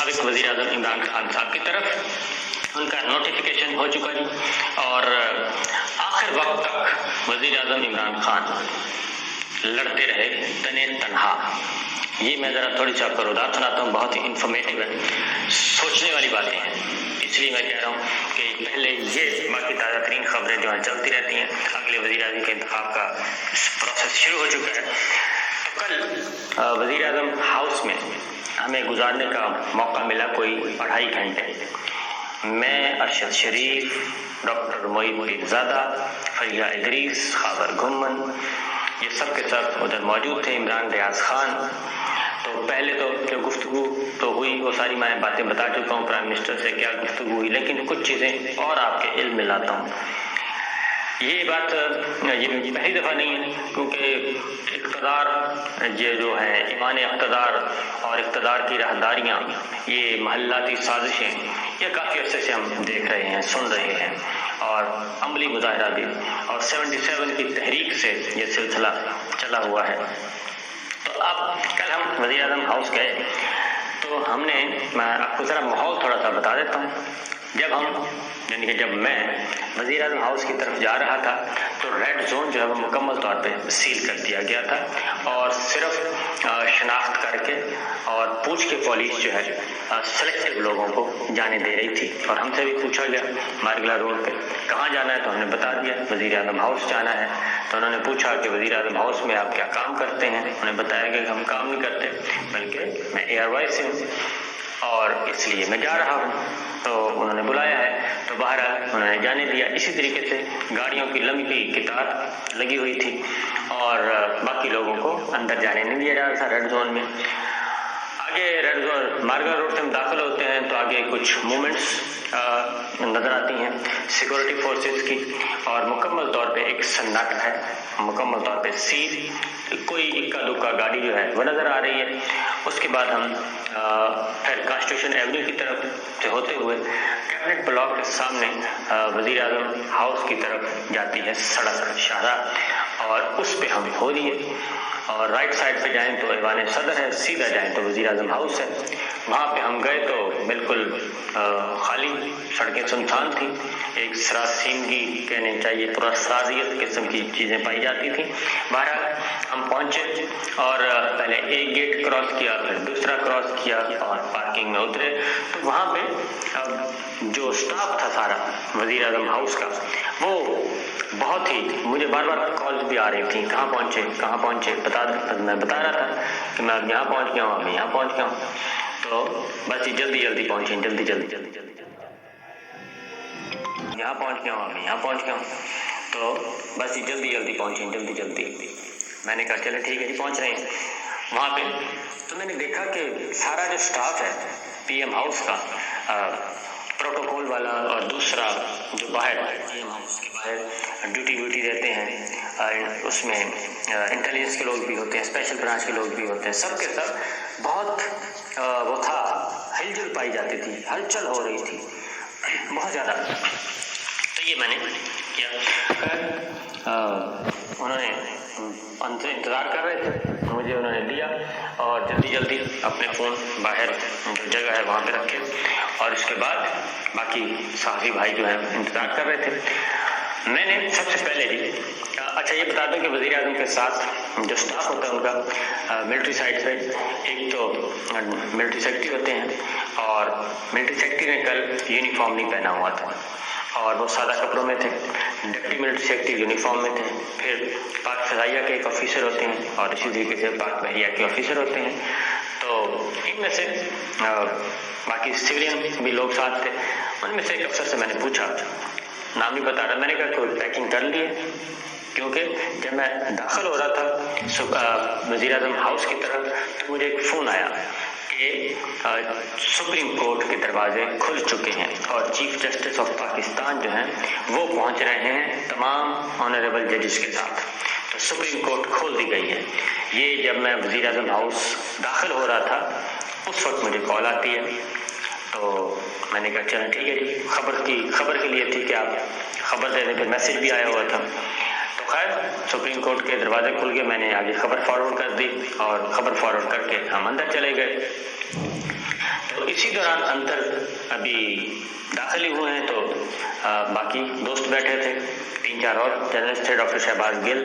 سابق وزیر اعظم عمران خان صاحب کی طرف ان کا نوٹیفیکیشن ہو چکا جی، اور آخر وقت تک وزیر اعظم عمران خان لڑتے رہے تنے تنہا. یہ میں ذرا تھوڑی سی آپ کو رودات سناتا ہوں، بہت ہی انفارمیٹیو ہے، سوچنے والی باتیں ہیں. اس لیے میں کہہ رہا ہوں کہ پہلے یہ باقی تازہ ترین خبریں جو ہیں چلتی رہتی ہیں. اگلے وزیر اعظم کے انتخاب کا پروسیس شروع ہو چکا ہے. تو کل وزیر اعظم ہاؤس میں ہمیں گزارنے کا موقع ملا کوئی 2.5 گھنٹے. میں، ارشد شریف، ڈاکٹر معید پیرزادہ، فریہ ادریس، خاور گھمن، یہ سب کے سب ادھر موجود تھے، عمران ریاض خان. تو پہلے تو جو گفتگو تو ہوئی وہ ساری میں باتیں بتا چکا ہوں، پرائم منسٹر سے کیا گفتگو ہوئی، لیکن کچھ چیزیں اور آپ کے علم میں لاتا ہوں. یہ بات یہ پہلی دفعہ نہیں ہے، کیونکہ اقتدار یہ جو ہے ایمان اقتدار اور اقتدار کی راہداریاں، یہ محلاتی سازشیں، یہ کافی عرصے سے ہم دیکھ رہے ہیں، سن رہے ہیں، اور عملی مظاہرہ بھی، اور 77 کی تحریک سے یہ سلسلہ چلا ہوا ہے. تو اب کل ہم وزیر اعظم ہاؤس گئے تو ہم نے، میں آپ کو ذرا ماحول تھوڑا سا بتا دیتا ہوں. جب میں وزیر اعظم ہاؤس کی طرف جا رہا تھا تو ریڈ زون جو ہے وہ مکمل طور پہ سیل کر دیا گیا تھا، اور صرف شناخت کر کے اور پوچھ کے پولیس جو ہے سلیکٹو لوگوں کو جانے دے رہی تھی. اور ہم سے بھی پوچھا گیا مارگلا روڈ پہ کہاں جانا ہے، تو ہم نے بتا دیا وزیر اعظم ہاؤس جانا ہے. تو انہوں نے پوچھا کہ وزیر اعظم ہاؤس میں آپ کیا کام کرتے ہیں. انہوں نے بتایا کہ ہم کام نہیں کرتے، بلکہ میں ایئر وائز سے ہوں اور اس لیے میں جا رہا ہوں. تو انہوں نے بلایا ہے، تو بہرحال انہوں نے جانے دیا. اسی طریقے سے گاڑیوں کی لمبی قطار لگی ہوئی تھی اور باقی لوگوں کو اندر جانے نہیں دیا جا رہا تھا ریڈ زون میں. آگے ریڈ زون مارگا روڈ سے ہم داخل ہوتے ہیں تو آگے کچھ موومنٹس نظر آتی ہیں سیکورٹی فورسز کی، اور مکمل طور پہ ایک سناٹا ہے، مکمل طور پہ سیل، کوئی اکا دکا گاڑی جو ہے وہ نظر آ رہی ہے. اس کے بعد ہم پھر کانسٹیٹیوشن ایونیو کی طرف سے ہوتے ہوئے کیبنٹ بلاک کے سامنے وزیر اعظم ہاؤس کی طرف جاتی ہے سڑک شاہراہ، اور اس پہ ہم ہو لیے. اور رائٹ سائڈ پہ جائیں تو ایوان صدر ہے، سیدھا جائیں تو وزیر اعظم ہاؤس ہے. وہاں پہ ہم گئے تو بالکل خالی سڑکیں سنسان تھیں، ایک سراسیمگی کہنے چاہیے، پراسرازیت قسم کی چیزیں پائی جاتی تھیں. بہرحال ہم پہنچے اور پہلے ایک گیٹ کراس کیا، پھر دوسرا کراس کیا اور پارکنگ میں اترے. تو وہاں پہ جو سٹاف تھا سارا وزیر اعظم ہاؤس کا، وہ بہت ہی، مجھے بار بار کالز بھی آ رہی تھیں کہاں پہنچے میں بتا رہا تھا کہ میں اب یہاں پہنچ گیا ہوں، اب یہاں پہنچ گیا ہوں. تو بس جلدی پہنچیں، جلدی یہاں پہنچ گیا ہوں، اب یہاں پہنچ گیا ہوں. تو بس جلدی پہنچیں، جلدی. میں نے کہا چلے ٹھیک ہے جی، پہنچ رہے ہیں. وہاں پہ تو میں نے دیکھا کہ سارا جو سٹاف ہے پی ایم ہاؤس کا، پروٹوکول والا، اور دوسرا جو باہر پی ایم ہاؤس کے باہر ڈیوٹی دیتے ہیں، اس میں انٹیلیجنس کے لوگ بھی ہوتے ہیں، اسپیشل برانچ کے لوگ بھی ہوتے ہیں، سب کے سب بہت وہ تھا، ہلچل پائی جاتی تھی، ہلچل ہو رہی تھی بہت زیادہ. تو یہ میں نے کیا، انہوں نے انتظار کر رہے تھے، مجھے انہوں نے دیا اور جلدی اپنے فون باہر جو جگہ ہے وہاں پہ رکھے، اور اس کے بعد باقی صحافی بھائی جو ہیں انتظار کر رہے تھے. میں نے سب سے پہلے جی، اچھا یہ بتا دوں کہ وزیر اعظم کے ساتھ جو سٹاف ہوتا ہے ان کا ملٹری سائڈ پہ، ایک تو ملٹری سیکرٹری ہوتے ہیں، اور ملٹری سیکرٹری نے کل یونیفارم نہیں پہنا ہوا تھا اور وہ سادہ کپڑوں میں تھے. ڈپٹی ملٹری سیکرٹری یونیفارم میں تھے. پھر پاک فضائیہ کے ایک آفیسر ہوتے ہیں اور اسی طریقے سے پاک بحریہ کے آفیسر ہوتے ہیں. تو ان میں سے باقی سویلین بھی لوگ ساتھ تھے. ان میں سے ایک افسر سے میں نے پوچھا، نام نہیں بتا رہا، میں نے کہا کوئی پیکنگ کر لیے، کیونکہ جب میں داخل ہو رہا تھا وزیر اعظم ہاؤس کی طرف تو مجھے ایک فون آیا کہ سپریم کورٹ کے دروازے کھل چکے ہیں اور چیف جسٹس آف پاکستان جو ہیں وہ پہنچ رہے ہیں تمام آنریبل ججز کے ساتھ. تو سپریم کورٹ کھول دی گئی ہے. یہ جب میں وزیر اعظم ہاؤس داخل ہو رہا تھا اس وقت مجھے کال آتی ہے. تو میں نے کہا چلیں ٹھیک ہے جی، خبر کے لیے تھی کہ آپ خبر دے دیں، پھر میسج بھی آیا ہوا تھا. تو خیر سپریم کورٹ کے دروازے کھل گئے، میں نے آگے خبر فارورڈ کر دی اور خبر فارورڈ کر کے ہم اندر چلے گئے. تو اسی دوران اندر ابھی داخل ہی ہوئے ہیں تو باقی دوست بیٹھے تھے، 3-4 اور جرنلسٹ تھے، ڈاکٹر شہباز گل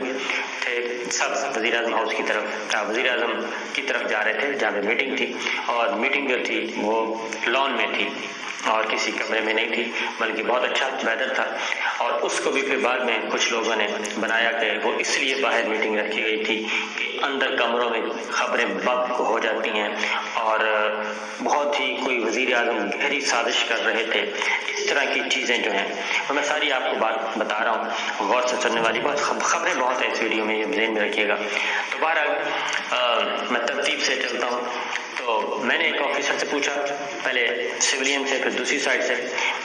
تھے، سب وزیر اعظم ہاؤس کی طرف وزیر اعظم کی طرف جا رہے تھے جہاں پہ میٹنگ تھی، اور میٹنگ جو تھی وہ لان میں تھی اور کسی کمرے میں نہیں تھی، بلکہ بہت اچھا ویدر تھا، اور اس کو بھی پھر بعد میں کچھ لوگوں نے بنایا کہ وہ اس لیے باہر میٹنگ رکھی گئی تھی کہ اندر کمروں میں خبریں بگ ہو جاتی ہیں، اور بہت ہی کوئی وزیر اعظم گہری سازش کر رہے تھے، اس طرح کی چیزیں جو ہیں تو میں ساری آپ کو بات بتا رہا ہوں، غور سے سننے والی بہت خبریں بہت ہیں اس ویڈیو میں، یہ ذہن میں رکھیے گا۔ تو بہرحال میں ترتیب سے چلتا ہوں۔ تو میں نے ایک آفیسر سے پوچھا، پہلے سویلین سے، پھر دوسری سائڈ سے،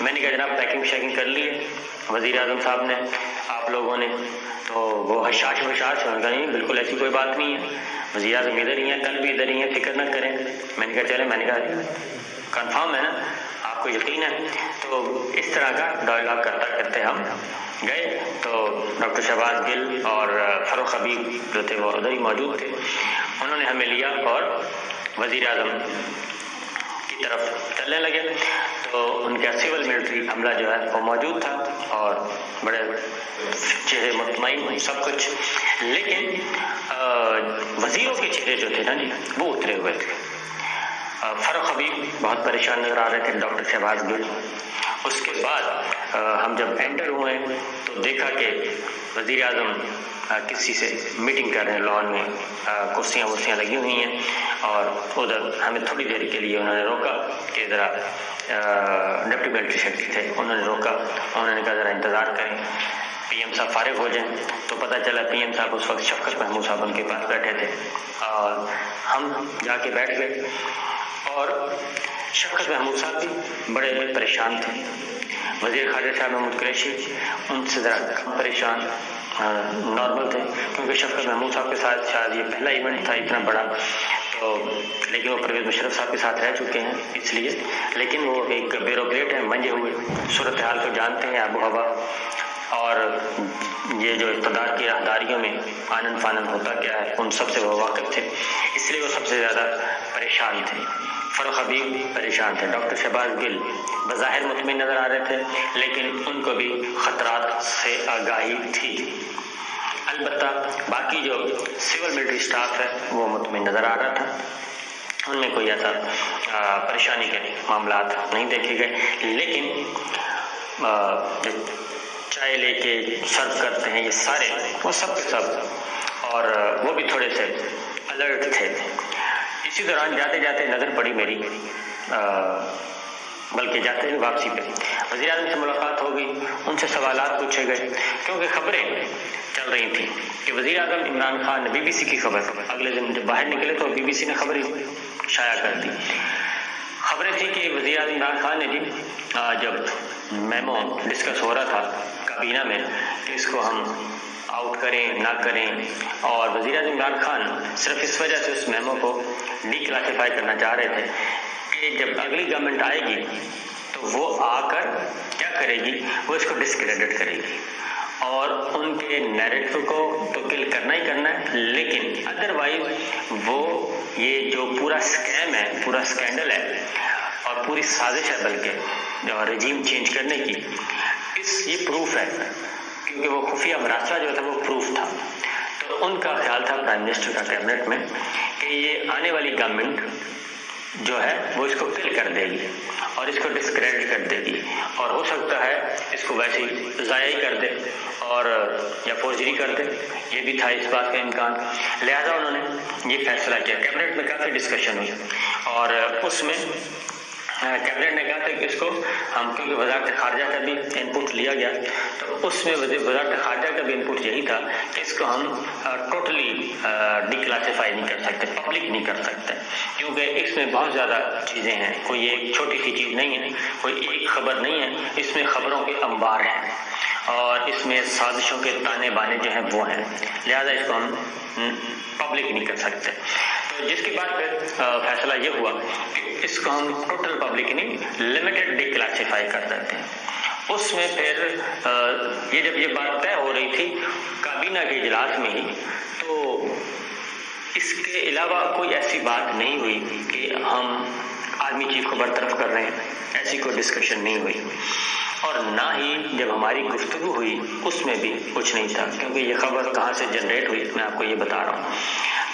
میں نے کہا جناب پیکنگ شیکنگ کر لی ہے وزیر اعظم صاحب نے، آپ لوگوں نے؟ تو وہ حشاش انہوں نے کہا نہیں بالکل ایسی کوئی بات نہیں ہے، وزیر اعظم ادھر ہی ہیں، کل بھی ادھر ہی ہیں، فکر نہ کریں۔ میں نے کہا چلے، میں نے کہا کنفرم ہے نا، آپ کو یقین ہے؟ تو اس طرح کا ڈائلاگ کرتا کرتے ہم گئے، تو ڈاکٹر شہباز گل اور فاروق حبیب جو تھے وہ ادھر ہی موجود تھے، انہوں نے ہمیں لیا اور وزیر اعظم کی طرف چلنے لگے۔ تو ان کا سول ملٹری عملہ جو ہے وہ موجود تھا اور بڑے چہرے مطمئن سب کچھ، لیکن وزیروں کے چہرے جو تھے نا جی وہ اترے ہوئے تھے۔ فاروق حبیب بہت پریشان نظر آ رہے تھے، ڈاکٹر شہباز گل۔ اس کے بعد ہم جب انٹر ہوئے تو دیکھا کہ وزیر اعظم کسی سے میٹنگ کر رہے ہیں، لان میں کرسیاں لگی ہوئی ہیں، اور ادھر ہمیں تھوڑی دیر کے لیے انہوں نے روکا کہ ذرا ڈپٹی ملٹری سیکرٹری تھے، انہوں نے روکا، انہوں نے کہا ذرا انتظار کریں، پی ایم صاحب فارغ ہو جائیں۔ تو پتہ چلا پی ایم صاحب اس وقت شفقت محمود صاحب ان کے پاس بیٹھے تھے، اور ہم جا کے بیٹھ گئے، اور شفقت محمود صاحب بھی بڑے پریشان تھے، وزیر خارجہ صاحب محمود قریشی ان سے ذرا کم پریشان نارمل تھے، کیونکہ شفقت محمود صاحب کے ساتھ شاید یہ پہلا ایونٹ تھا اتنا بڑا، تو لیکن وہ پرویز مشرف صاحب کے ساتھ رہ چکے ہیں اس لیے، لیکن وہ ایک بیوروکریٹ ہیں، منجے ہوئے، صورتحال کو جانتے ہیں، آب و ہوا اور یہ جو اقتدار کی راہداریوں میں آنن فانن ہوتا کیا ہے ان سب سے وہ واقف تھے، اس لیے وہ سب سے زیادہ پریشان تھے۔ فاروق حبیب پریشان تھے، ڈاکٹر شہباز گل بظاہر مطمئن نظر آ رہے تھے، لیکن ان کو بھی خطرات سے آگاہی تھی۔ البتہ باقی جو سول ملٹری سٹاف ہے وہ مطمئن نظر آ رہا تھا، ان میں کوئی ایسا پریشانی کے معاملات نہیں دیکھے گئے، لیکن جو چائے لے کے سرو کرتے ہیں یہ سارے وہ سب کے سب، اور وہ بھی تھوڑے سے الرٹ تھے۔ اسی دوران جاتے جاتے نظر پڑی میری، بلکہ جاتے ہوئے واپسی پہ وزیر اعظم سے ملاقات ہو گئی، ان سے سوالات پوچھے گئے، کیونکہ خبریں چل رہی تھیں کہ وزیر اعظم عمران خان نے BBC کی خبر، اگلے دن جب باہر نکلے تو BBC نے خبر شائع کر دی، خبریں تھیں کہ وزیر اعظم عمران خان نے جی جب میمو ڈسکس ہو رہا تھا کابینہ میں کہ اس کو ہم آؤٹ کریں نہ کریں، اور وزیر اعظم عمران خان صرف اس وجہ سے اس میمو کو ڈی کلاسیفائی کرنا چاہ رہے تھے کہ جب اگلی گورنمنٹ آئے گی تو وہ آ کر کیا کرے گی، وہ اس کو ڈسکریڈٹ کرے گی، اور ان کے نیریٹو کو تو کل کرنا ہی کرنا ہے، لیکن ادروائز وہ یہ جو پورا اسکیم ہے، پورا اسکینڈل ہے اور پوری سازش ہے بلکہ رجیم چینج کرنے کی، یہ پروف ہے، کیونکہ وہ خفیہ مراسلہ جو تھا وہ پروف تھا۔ تو ان کا خیال تھا پرائم منسٹر کا کیبنٹ میں کہ یہ آنے والی گورنمنٹ جو ہے وہ اس کو کل کر دے گی اور اس کو ڈسکریڈٹ کر دے گی، اور ہو سکتا ہے اس کو ویسے ہی ضائع ہی کر دے اور یا فورجری کر دے، یہ بھی تھا اس بات کا امکان، لہذا انہوں نے یہ فیصلہ کیا۔ کیبنٹ میں کافی ڈسکشن ہوئی اور اس میں کیبنٹ نے کہا تھا کہ اس کو ہم، کیونکہ وزارت خارجہ کا بھی انپٹ لیا گیا، تو اس میں وزارت خارجہ کا بھی انپٹ یہی تھا کہ اس کو ہم ٹوٹلی ڈی کلاسیفائی نہیں کر سکتے، پبلک نہیں کر سکتے، کیونکہ اس میں بہت زیادہ چیزیں ہیں، کوئی ایک چھوٹی سی چیز نہیں ہے، کوئی ایک خبر نہیں ہے، اس میں خبروں کے انبار ہیں اور اس میں سازشوں کے تانے بانے جو ہیں وہ ہیں، لہذا اس کو ہم پبلک نہیں کر سکتے۔ تو جس کے بعد پھر فیصلہ یہ ہوا کہ اس کو ہم ٹوٹل پبلک نہیں، لمیٹڈ ڈی کلاسیفائی کر دیتے ہیں۔ اس میں پھر یہ جب یہ بات طے ہو رہی تھی کابینہ کے اجلاس میں ہی، تو اس کے علاوہ کوئی ایسی بات نہیں ہوئی کہ ہم آرمی چیف کو برطرف کر رہے ہیں، ایسی کوئی ڈسکشن نہیں ہوئی، اور نہ ہی جب ہماری گفتگو ہوئی اس میں بھی کچھ نہیں تھا، کیونکہ یہ خبر کہاں سے جنریٹ ہوئی میں آپ کو یہ بتا رہا ہوں۔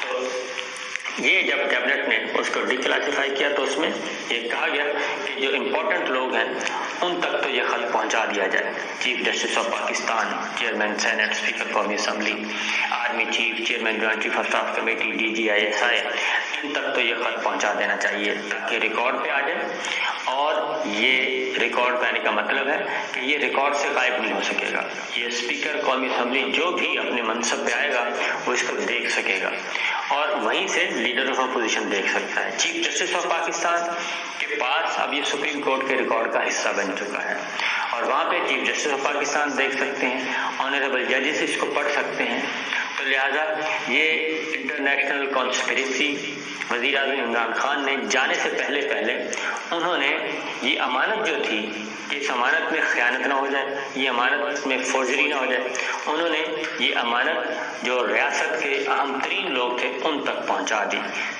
تو یہ جب کیبنٹ نے اس کو ڈی کلاسیفائی کیا تو اس میں یہ کہا گیا کہ جو امپورٹنٹ لوگ ہیں ان تک تو یہ خط پہنچا دیا جائے، chief justice of Pakistan, chairman senate, speaker قومی assembly, army chief, chairman joint chief of staff committee, D G I S I, ان تک تو یہ خط پہنچا دینا چاہیے تاکہ ریکارڈ پہ آ جائے، اور یہ ریکارڈ پہ آنے کا مطلب ہے کہ یہ ریکارڈ سے غائب نہیں ہو سکے گا، یہ اسپیکر قومی اسمبلی جو بھی اپنے منصب پہ آئے گا وہ اس کو دیکھ سکے گا، اور وہیں سے لیڈر آف اپوزیشن دیکھ سکتا ہے۔ چیف جسٹس آف پاکستان کے پاس اب یہ سپریم کورٹ کے ریکارڈ کا حصہ بن چکا ہے، اور وہاں پہ چیف جسٹس آف پاکستان دیکھ سکتے ہیں، آنریبل ججز اس کو پڑھ سکتے ہیں، تو لہٰذا یہ انٹرنیشنل کانسپریسی وزیر اعظم عمران خان نے جانے سے پہلے انہوں نے یہ امانت جو تھی کہ اس امانت میں خیانت نہ ہو جائے، یہ امانت میں فورجری نہ ہو جائے، انہوں نے یہ امانت جو ریاست کے اہم ترین لوگ تھے ان تک پہنچا دی،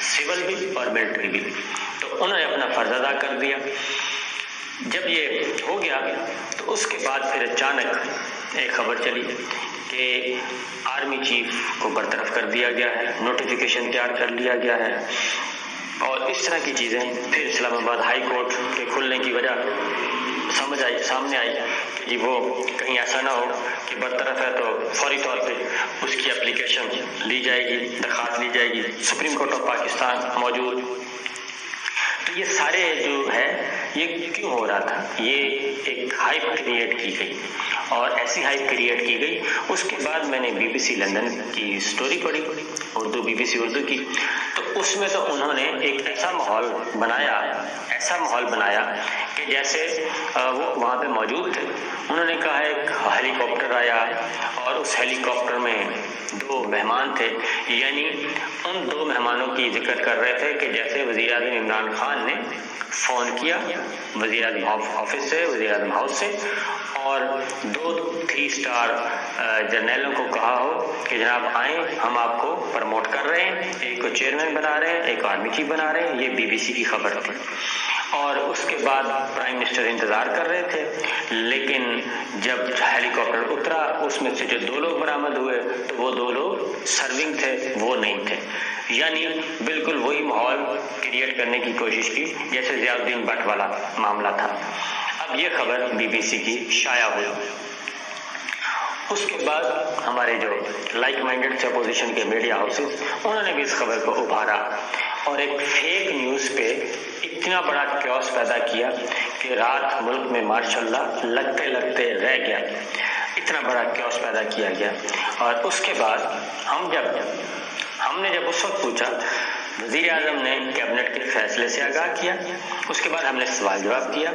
سول بھی اور ملٹری بھی، تو انہوں نے اپنا فرض ادا کر دیا۔ جب یہ ہو گیا تو اس کے بعد پھر اچانک ایک خبر چلی کہ آرمی چیف کو برطرف کر دیا گیا ہے، نوٹیفیکیشن تیار کر لیا گیا ہے، اور اس طرح کی چیزیں پھر اسلام آباد ہائی کورٹ کے کھلنے کی وجہ سامنے آئی کہ جی وہ کہیں ایسا نہ ہو کہ برطرف ہے تو فوری طور پہ اس کی اپلیکیشن لی جائے گی، درخواست لی جائے گی، سپریم کورٹ آف پاکستان موجود۔ تو یہ سارے جو ہے یہ کیوں ہو رہا تھا؟ یہ ایک ہائپ کریٹ کی گئی، اور ایسی ہائپ کریٹ کی گئی۔ اس کے بعد میں نے بی بی سی لندن کی سٹوری پڑھی، بی بی سی اردو کی، تو اس میں تو انہوں نے ایک ایسا ماحول بنایا کہ جیسے وہ وہاں پہ موجود تھے۔ انہوں نے کہا ایک ہیلی کاپٹر آیا اور اس ہیلی کاپٹر میں 2 مہمان تھے، یعنی ان 2 مہمانوں کی ذکر کر رہے تھے کہ جیسے وزیر اعظم عمران خان نے فون کیا وزیر اعظم آفس سے، وزیر اعظم ہاؤس سے، اور 2 3 اسٹار جرنیلوں کو کہا ہو کہ جناب آئیں، ہم آپ کو پروموٹ کر رہے ہیں، ایک کو چیئرمین بنا رہے ہیں، ایک آرمی چیف بنا رہے ہیں۔ یہ بی بی سی کی خبر تھی، اور اس کے بعد پرائم منسٹر انتظار کر رہے تھے، لیکن جب ہیلی کاپٹر اترا اس میں سے جو 2 لوگ برآمد ہوئے تو وہ 2 لوگ سرونگ تھے، وہ نہیں تھے، یعنی بالکل وہی ماحول کریٹ کرنے کی کوشش کی جیسے ضیاء الدین بٹ والا معاملہ تھا۔ اب یہ خبر بی بی سی کی شائع ہوئی۔ اس کے بعد ہمارے جو لائک مائنڈڈ تھے اپوزیشن کے میڈیا ہاؤسز، انہوں نے بھی اس خبر کو ابھارا اور ایک فیک نیوز پہ اتنا بڑا کیوس پیدا کیا کہ رات ملک میں ماشاءاللہ لگتے رہ گیا، اتنا بڑا کیوس پیدا کیا گیا۔ اور اس کے بعد ہم نے جب اس وقت پوچھا، وزیر اعظم نے کیبنٹ کے فیصلے سے آگاہ کیا، اس کے بعد ہم نے سوال جواب کیا،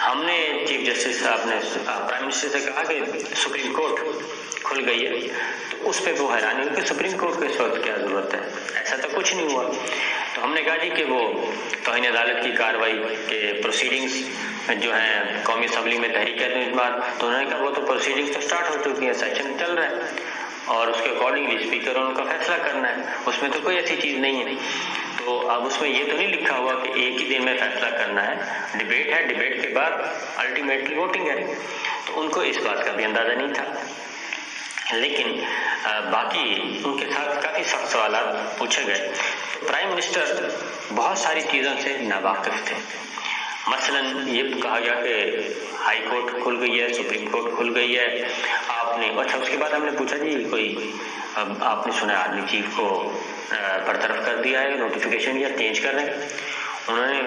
ہم نے چیف جسٹس صاحب نے پرائم منسٹر سے کہا کہ سپریم کورٹ کھل گئی ہے، تو اس پہ وہ حیران ہوئی کہ سپریم کورٹ کو اس وقت کیا ضرورت ہے، ایسا تو کچھ نہیں ہوا۔ تو ہم نے کہا جی کہ وہ توہین عدالت کی کارروائی کے پروسیڈنگز جو ہیں قومی اسمبلی میں تحریک اعتماد، تو انہوں نے کہا وہ تو پروسیڈنگز تو سٹارٹ ہو چکی ہیں، سیشن چل رہا ہے، اور اس کے اکارڈنگلی اسپیکر ان کا فیصلہ کرنا ہے، اس میں تو کوئی ایسی چیز نہیں ہے۔ تو اب اس میں یہ تو نہیں لکھا ہوا کہ ایک ہی دن میں فیصلہ کرنا ہے، ڈبیٹ ہے، ڈبیٹ کے بعد الٹیمیٹلی ووٹنگ ہے، تو ان کو اس بات کا بھی اندازہ نہیں تھا۔ لیکن باقی ان کے ساتھ کافی سخت سوالات پوچھے گئے، تو پرائم منسٹر بہت ساری چیزوں سے ناواقف تھے۔ مثلا یہ کہا گیا کہ ہائی کورٹ کھل گئی ہے، سپریم کورٹ کھل گئی ہے، آپ نے اچھا اس کے بعد ہم نے پوچھا جی کوئی آپ نے سنا آرمی چیف کو برطرف کر دیا ہے، نوٹیفیکیشن یا چینج کر رہے ہیں؟ انہوں نے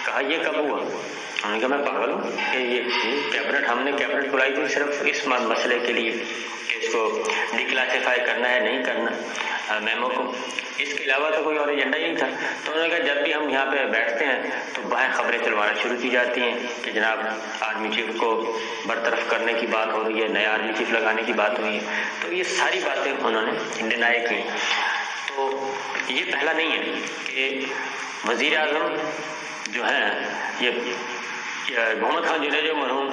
کہا یہ کب ہوا؟ انہوں نے کہا میں پاگل ہوں کہ یہ کیبنٹ، ہم نے کیبنٹ بلائی تھی صرف اس مسئلے کے لیے کہ اس کو ڈیکلاسیفائی کرنا ہے نہیں کرنا میمو کو، اس کے علاوہ تو کوئی اور ایجنڈا ہی نہیں تھا۔ تو انہوں نے کہا جب بھی ہم یہاں پہ بیٹھتے ہیں تو باہر خبریں چلوانا شروع کی جاتی ہیں کہ جناب آرمی چیف کو برطرف کرنے کی بات ہو رہی ہے، نیا آرمی چیف لگانے کی بات ہوئی ہے، تو یہ ساری باتیں انہوں نے ڈینائی کی۔ تو یہ پہلا نہیں ہے کہ وزیر اعظم جو ہیں یہ محمد خان جنیجو مرحوم،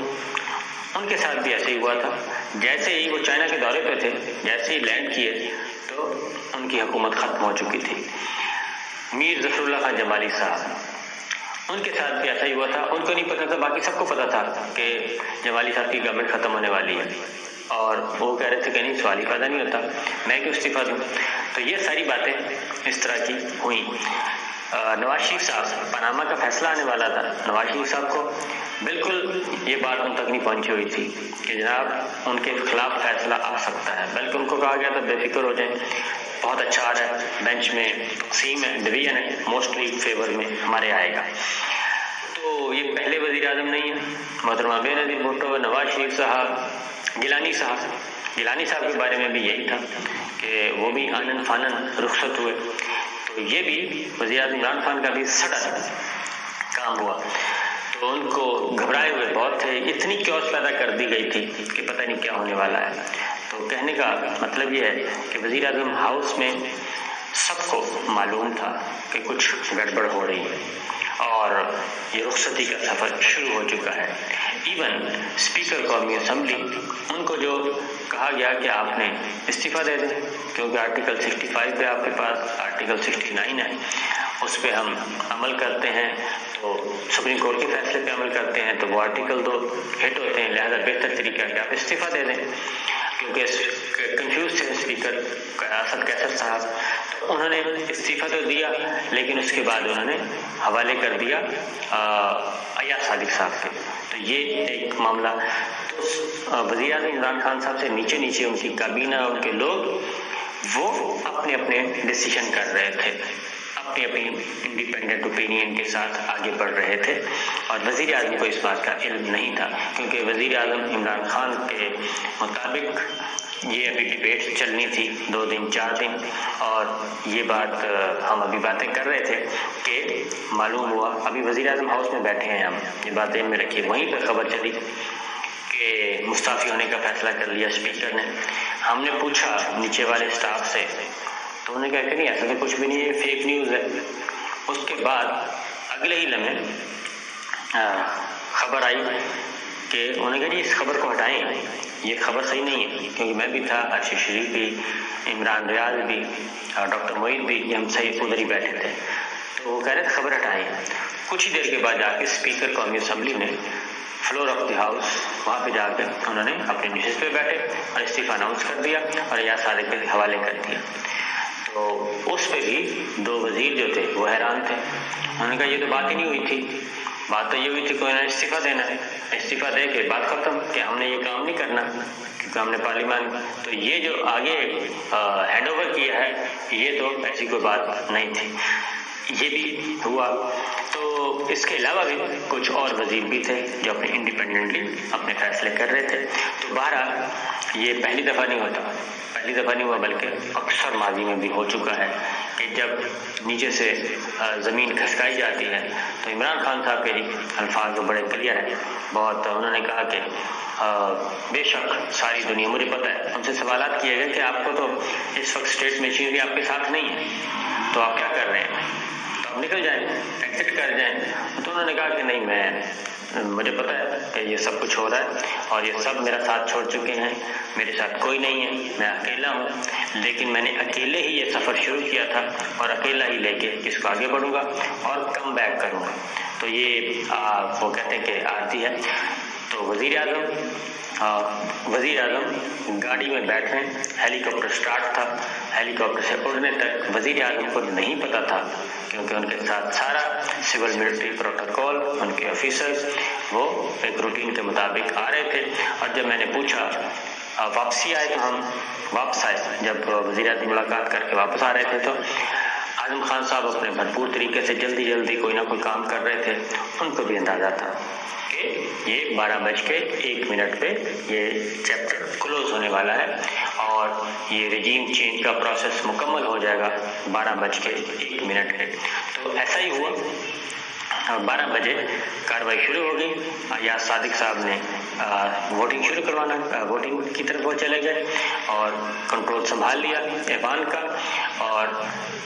ان کے ساتھ بھی ایسے ہی ہوا تھا، جیسے ہی وہ چائنا کے دورے پہ تھے، جیسے ہی لینڈ کیے تو ان کی حکومت ختم ہو چکی تھی۔ میر ظفر اللہ خان جمالی صاحب، ان کے ساتھ بھی ایسا ہی ہوا تھا. ان کو نہیں پتا تھا, باقی سب کو پتا تھا کہ جمالی صاحب کی گورنمنٹ ختم ہونے والی ہے, اور وہ کہہ رہے تھے کہ نہیں سوال ہی پیدا نہیں ہوتا, میں کیوں استعفیٰ دوں. تو یہ ساری باتیں اس طرح کی ہوئیں. نواز شریف صاحب, پاناما کا فیصلہ آنے والا تھا, نواز شریف صاحب کو بالکل یہ بات ان تک نہیں پہنچی ہوئی تھی کہ جناب ان کے خلاف فیصلہ آ سکتا ہے, بلکہ ان کو کہا گیا تھا بے فکر ہو جائیں, بہت اچھا آ رہا ہے, بینچ میں تقسیم ہے, ڈویژن ہے, موسٹلی فیور میں ہمارے آئے گا. تو یہ پہلے وزیر اعظم نہیں ہے. محترمہ بے نظیر بھٹو, نواز شریف صاحب, گیلانی صاحب کے بارے میں بھی یہی تھا کہ وہ بھی آنن فانن رخصت ہوئے. تو یہ بھی وزیر اعظم عمران خان کا بھی سڈن کام ہوا, تو ان کو گھبرائے ہوئے بہت تھے. اتنی کیوس پیدا کر دی گئی تھی کہ پتہ نہیں کیا ہونے والا ہے. تو کہنے کا مطلب یہ ہے کہ وزیر اعظم ہاؤس میں سب کو معلوم تھا کہ کچھ گڑبڑ ہو رہی ہے, اور یہ رخصتی کا سفر شروع ہو چکا ہے. ایون اسپیکر قومی اسمبلی, ان کو جو کہا گیا کہ آپ نے استعفیٰ دے دیں, کیونکہ آرٹیکل 65 پہ آپ کے پاس آرٹیکل 69 ہے, اس پہ ہم عمل کرتے ہیں, تو سپریم کورٹ کے فیصلے پہ عمل کرتے ہیں, تو وہ آرٹیکل 2 ہٹ ہوتے ہیں. لہذا بہتر طریقہ ہے کہ آپ استعفیٰ دے دیں, کیونکہ کنفیوز تھے اسپیکر اسد کیسر صاحب. تو انہوں نے استعفیٰ تو دیا, لیکن اس کے بعد انہوں نے حوالے کر دیا ایاز صادق صاحب کے. تو یہ ایک معاملہ. تو وزیر اعظم عمران خان صاحب سے نیچے ان کی کابینہ, ان کے لوگ, وہ اپنے اپنے ڈیسیشن کر رہے تھے, اپنی انڈیپینڈنٹ اوپینین کے ساتھ آگے بڑھ رہے تھے, اور وزیر اعظم کو اس بات کا علم نہیں تھا, کیونکہ وزیر اعظم عمران خان کے مطابق یہ ابھی ڈیبیٹ چلنی تھی 2 دن 4 دن, اور یہ بات ہم ابھی باتیں کر رہے تھے کہ معلوم ہوا, ابھی وزیر اعظم ہاؤس میں بیٹھے ہیں, ہم یہ بات ذہن میں رکھیے. وہیں پہ خبر چلی کہ مستعفی ہونے کا فیصلہ کر لیا اسپیکر نے. ہم نے پوچھا نیچے والے اسٹاف سے, تو انہوں نے کہا کہ نہیں ایسا تو کچھ بھی نہیں ہے, فیک نیوز ہے. اس کے بعد اگلے ہی لمحے خبر آئی کہ انہوں نے کہا جی اس خبر کو ہٹائیں, یہ خبر صحیح نہیں ہے. کیونکہ میں بھی تھا, ارشد شریف بھی, عمران ریاض بھی, اور ڈاکٹر معید بھی, یہ ہم صحیح ادھر ہی بیٹھے تھے. تو وہ کہہ رہے تھے خبر ہٹائیں. کچھ ہی دیر کے بعد جا کے اسپیکر قومی اسمبلی نے فلور آف دی ہاؤس, وہاں پہ جا کے انہوں نے اپنی نشست پہ بیٹھے اور استعفیٰ اناؤنس کر دیا اور ایاز صادق کے حوالے کر دیا. تو اس پہ بھی 2 وزیر جو تھے وہ حیران تھے. انہوں نے کہا یہ تو بات ہی نہیں ہوئی تھی, بات تو یہ ہوئی تھی کہ انہوں نے استعفیٰ دینا ہے, استعفیٰ دے کے بات ختم, کہ ہم نے یہ کام نہیں کرنا کیونکہ ہم نے پارلیمان. تو یہ جو آگے ہینڈ اوور کیا ہے, یہ تو ایسی کوئی بات نہیں تھی. یہ بھی ہوا. تو اس کے علاوہ بھی کچھ اور وزیر بھی تھے جو اپنے انڈیپینڈنٹلی اپنے فیصلے کر رہے تھے. تو بہرحال یہ پہلی دفعہ نہیں ہوا, بلکہ اکثر ماضی میں بھی ہو چکا ہے کہ جب نیچے سے زمین کھسکائی جاتی ہے تو عمران خان صاحب کے الفاظ جو بڑے کلیئر ہیں بہت. انہوں نے کہا کہ بے شک ساری دنیا, مجھے پتہ ہے, ان سے سوالات کیے گئے کہ آپ کو تو اس وقت اسٹیٹ مشینری آپ کے ساتھ نہیں ہے, تو آپ کیا کر رہے ہیں, تو آپ نکل جائیں, ایگزٹ کر جائیں. تو انہوں نے کہا کہ نہیں, مجھے پتہ ہے کہ یہ سب کچھ ہو رہا ہے اور یہ سب میرا ساتھ چھوڑ چکے ہیں, میرے ساتھ کوئی نہیں ہے, میں اکیلا ہوں, لیکن میں نے اکیلے ہی یہ سفر شروع کیا تھا اور اکیلا ہی لے کے اس کو آگے بڑھوں گا اور کم بیک کروں گا. تو یہ وہ کہتے ہیں کہ آرتی ہے. تو وزیر اعظم گاڑی میں بیٹھے, ہیلی کاپٹر سٹارٹ تھا, ہیلی کاپٹر سے اڑنے تک وزیر اعظم کو نہیں پتا تھا, کیونکہ ان کے ساتھ سارا سول ملٹری پروٹوکول, ان کے آفیسرز وہ ایک روٹین کے مطابق آ رہے تھے. اور جب میں نے پوچھا واپسی آئے, تو ہم واپس آئے, جب وزیر اعظم ملاقات کر کے واپس آ رہے تھے تو اعظم خان صاحب اپنے بھرپور طریقے سے جلدی کوئی نہ کوئی کام کر رہے تھے. ان کو بھی اندازہ تھا کہ یہ 12:01 پہ یہ چیپٹر کلوز ہونے والا ہے اور یہ رجیم چینج کا پروسیس مکمل ہو جائے گا 12:01 پہ. تو ایسا ہی ہوا, 12 بجے کاروائی شروع ہو گئی. ایاز صادق صاحب نے ووٹنگ شروع کروانا، ووٹنگ کی طرف وہ چلے گئے اور کنٹرول سنبھال لیا ایوان کا، اور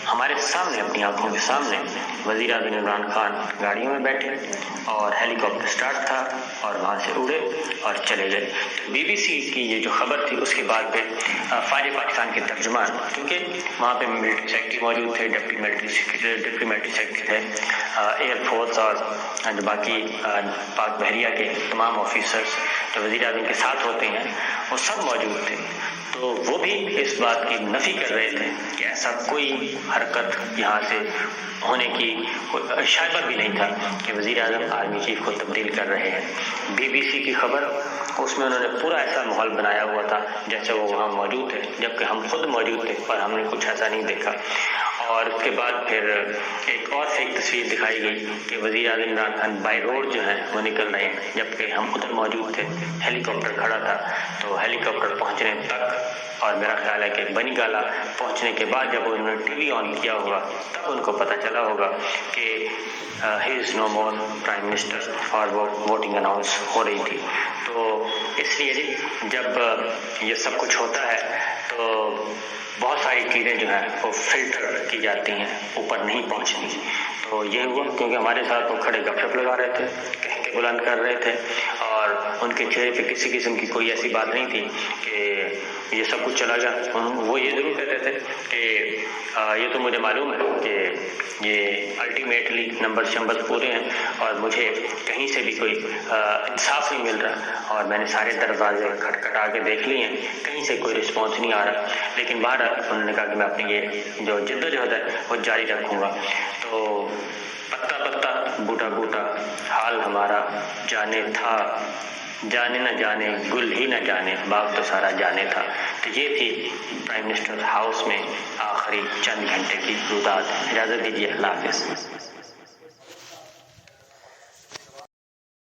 ہمارے سامنے اپنی آنکھوں کے سامنے وزیر اعظم عمران خان گاڑیوں میں بیٹھے اور ہیلی کاپٹر سٹارٹ تھا اور وہاں سے اڑے اور چلے گئے۔ بی بی سی کی یہ جو خبر تھی اس کے بعد پہ فوج پاکستان کے ترجمان، کیونکہ وہاں پہ ملٹری سیکرٹری موجود تھے، ڈپٹی ملٹری سیکرٹری تھے، ایئر فورس اور باقی پاک بحریہ کے تمام آفیسرز جو وزیر اعظم کے ساتھ ہوتے ہیں وہ سب موجود تھے، تو وہ بھی اس بات کی نفی کر رہے تھے کہ ایسا کوئی حرکت یہاں سے ہونے کی شائبہ بھی نہیں تھا کہ وزیر اعظم آرمی چیف کو تبدیل کر رہے ہیں۔ بی بی سی کی خبر، اس میں انہوں نے پورا ایسا ماحول بنایا ہوا تھا جیسے وہ وہاں موجود تھے، جبکہ ہم خود موجود تھے پر ہم نے کچھ ایسا نہیں دیکھا۔ اور اس کے بعد پھر ایک اور فیک تصویر دکھائی گئی کہ وزیر اعظم عمران خان بائی روڈ جو ہیں وہ نکل رہے ہیں، جبکہ ہم ادھر موجود تھے، ہیلی کاپٹر کھڑا تھا، تو ہیلی کاپٹر پہنچنے تک اور میرا خیال ہے کہ بنی گالا پہنچنے کے بعد جب انہوں نے ٹی وی آن کیا ہوگا تب ان کو پتہ چلا ہوگا کہ ہی از نو مور پرائم منسٹر اور ووٹنگ اناؤنس ہو رہی تھی۔ تو اس لیے جب یہ سب کچھ ہوتا ہے تو بہت ساری چیزیں جو ہیں وہ فلٹر کی جاتی ہیں، اوپر نہیں پہنچتی۔ تو یہ ہوا کیونکہ ہمارے ساتھ وہ کھڑے گپ شپ لگا رہے تھے، کہہ کے بلند کر رہے تھے، اور ان کے چہرے پہ کسی قسم کی کوئی ایسی بات نہیں تھی کہ یہ سب کچھ چلا گیا۔ وہ یہ ضرور کہتے تھے کہ یہ تو مجھے معلوم ہے کہ یہ الٹیمیٹلی نمبر پورے ہیں اور مجھے کہیں سے بھی کوئی انصاف نہیں مل رہا، اور میں نے سارے دروازے کھٹکھٹا کے دیکھ لیے ہیں، کہیں سے کوئی رسپانس نہیں آ رہا، لیکن بہرحال انہوں نے کہا کہ میں اپنی یہ جو جدوجہد ہے وہ جاری رکھوں گا۔ تو پتا پتا بوٹا بوٹا حال ہمارا جانے تھا، جانے نہ جانے گل ہی نہ جانے باغ تو سارا جانے تھا۔ تو یہ تھی پرائم منسٹر ہاؤس میں آخری چند گھنٹے کی گفتگو۔ اجازت دیجیے، اللہ حافظ۔